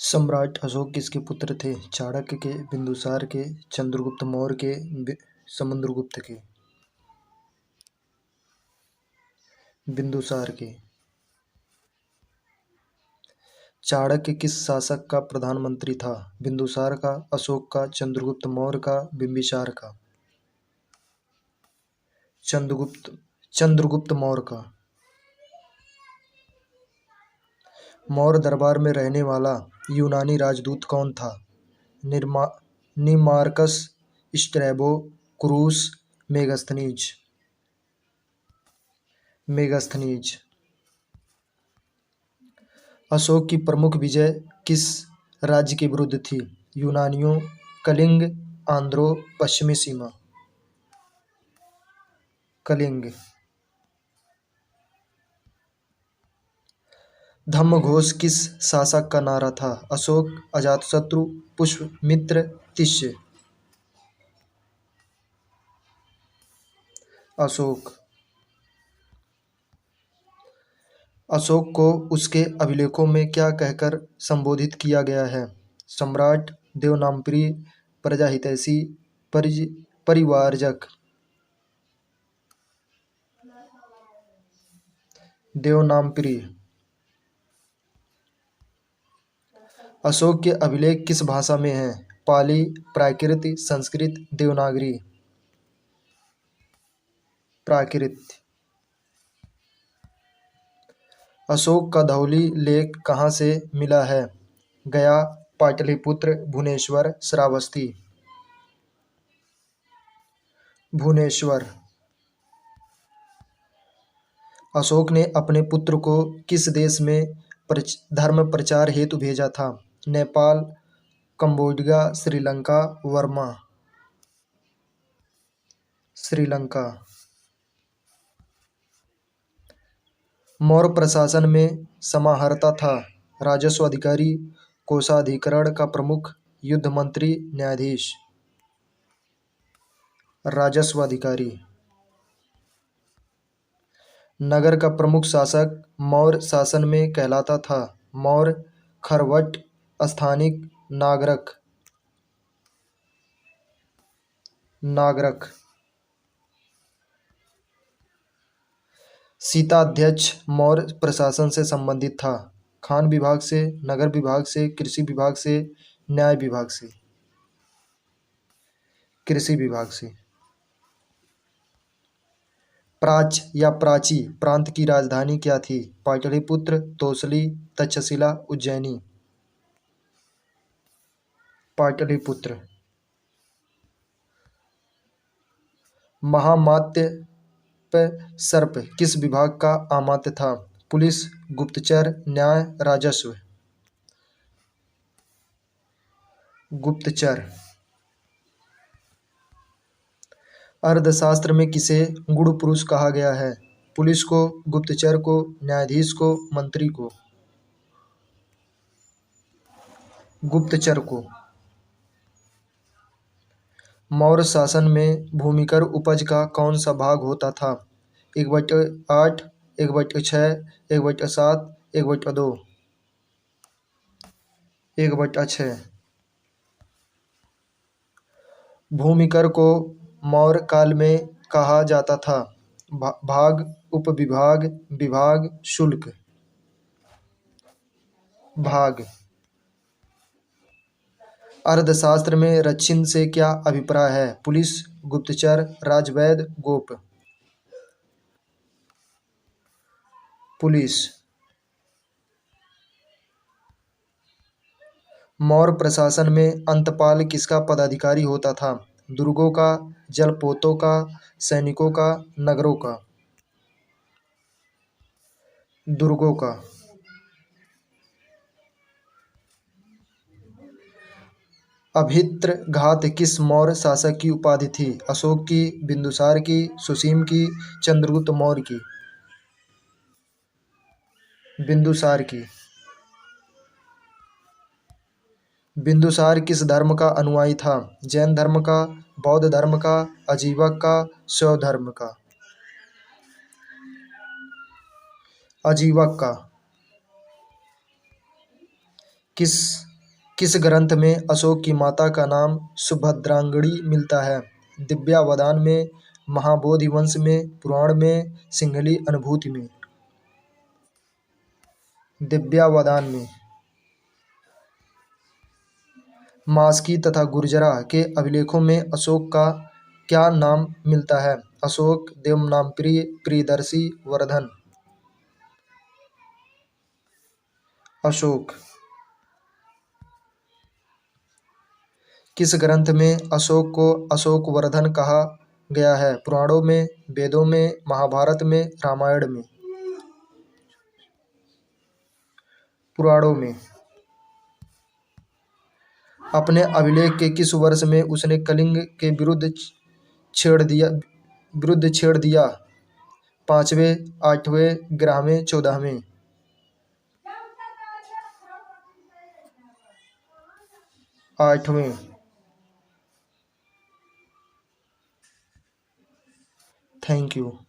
सम्राट अशोक किसके पुत्र थे? चाणक्य के, बिंदुसार के, चंद्रगुप्त मौर्य के, समुद्रगुप्त के? बिंदुसार के। चाणक्य किस शासक का प्रधानमंत्री था? बिंदुसार का, अशोक का, चंद्रगुप्त मौर्य का, बिंबिसार का? चंद्रगुप्त मौर्य का। मौर्य दरबार में रहने वाला यूनानी राजदूत कौन था? निमार्कस, स्ट्रैबो, क्रूस, मेगास्थनीज। अशोक की प्रमुख विजय किस राज्य के विरुद्ध थी? यूनानियों, कलिंग, आंध्रो, पश्चिमी सीमा? कलिंग। धम्मघोष किस शासक का नारा था? अशोक, अजातशत्रु, पुष्यमित्र, तिष्य? अशोक। अशोक को उसके अभिलेखों में क्या कहकर संबोधित किया गया है? सम्राट, देवनामप्रिय, प्रजाहितैषी, परिवारजक? देवनामप्रिय। अशोक के अभिलेख किस भाषा में हैं? पाली, प्राकृत, संस्कृत, देवनागरी? प्राकृत। अशोक का धौली लेख कहाँ से मिला है? गया, पाटलिपुत्र, भुवनेश्वर, श्रावस्ती? भुवनेश्वर। अशोक ने अपने पुत्र को किस देश में धर्म प्रचार हेतु भेजा था? Nepal, Cambodia, Sri Lanka, Burma? श्रीलंका। मौर्य प्रशासन में समाहर्ता था? राजस्व अधिकारी, कोषाधिकरण का प्रमुख, युद्ध मंत्री, न्यायाधीश? राजस्व अधिकारी। नगर का प्रमुख शासक मौर्य शासन में कहलाता था? मौर्य, खरवट, स्थानिक, नागरक? नागरक। शीताध्यक्ष मौर्य प्रशासन से संबंधित था? खान विभाग से, नगर विभाग से, कृषि विभाग से, न्याय विभाग से? कृषि विभाग से। प्राच या प्राची प्रांत की राजधानी क्या थी? पाटलिपुत्र, तोसली, तक्षशिला, उज्जैनी? पाटलिपुत्र। महामात्य सर्प किस विभाग का अमात्य था? पुलिस, गुप्तचर, न्याय, राजस्व? गुप्तचर। अर्थशास्त्र में किसे गुण पुरुष कहा गया है? पुलिस को, गुप्तचर को, न्यायाधीश को, मंत्री को? गुप्तचर को। मौर्य शासन में भूमिकर उपज का कौन सा भाग होता था? 1/8, 1/6, 1/7, 1/2? 1/6। भूमिकर को मौर्य काल में कहा जाता था? भाग, उपविभाग, विभाग, शुल्क? भाग। अर्थशास्त्र में रक्षिण से क्या अभिप्राय है? पुलिस, गुप्तचर, राजवैद्य, गोप? पुलिस। मौर्य प्रशासन में अंतपाल किसका पदाधिकारी होता था? दुर्गों का, जलपोतों का, सैनिकों का, नगरों का? दुर्गों का। अभित्र घात किस मौर्य शासक की उपाधि थी? अशोक की, बिंदुसार की, सुसीम की, चंद्रगुप्त मौर्य की? बिंदुसार की। बिंदुसार किस धर्म का अनुयायी था? जैन धर्म का, बौद्ध धर्म का, अजीवक का, शैव धर्म का? अजीवक का। किस किस ग्रंथ में अशोक की माता का नाम सुभद्रांगड़ी मिलता है? दिव्यावदान में, महाबोधि वंश में, पुराण में, सिंहली अनुभूति में? दिव्यावदान में। मास्की तथा गुर्जरा के अभिलेखों में अशोक का क्या नाम मिलता है? अशोक, देवनामप्रिय, प्रियदर्शी, वर्धन? अशोक। किस ग्रंथ में अशोक को अशोकवर्धन कहा गया है? पुराणों में, वेदों में, महाभारत में, रामायण में? पुराणों में। अपने अभिलेख के किस वर्ष में उसने कलिंग के विरुद्ध छेड़ दिया? 5वें, 8वें, 11वें, 14वें? 8वें। Thank you.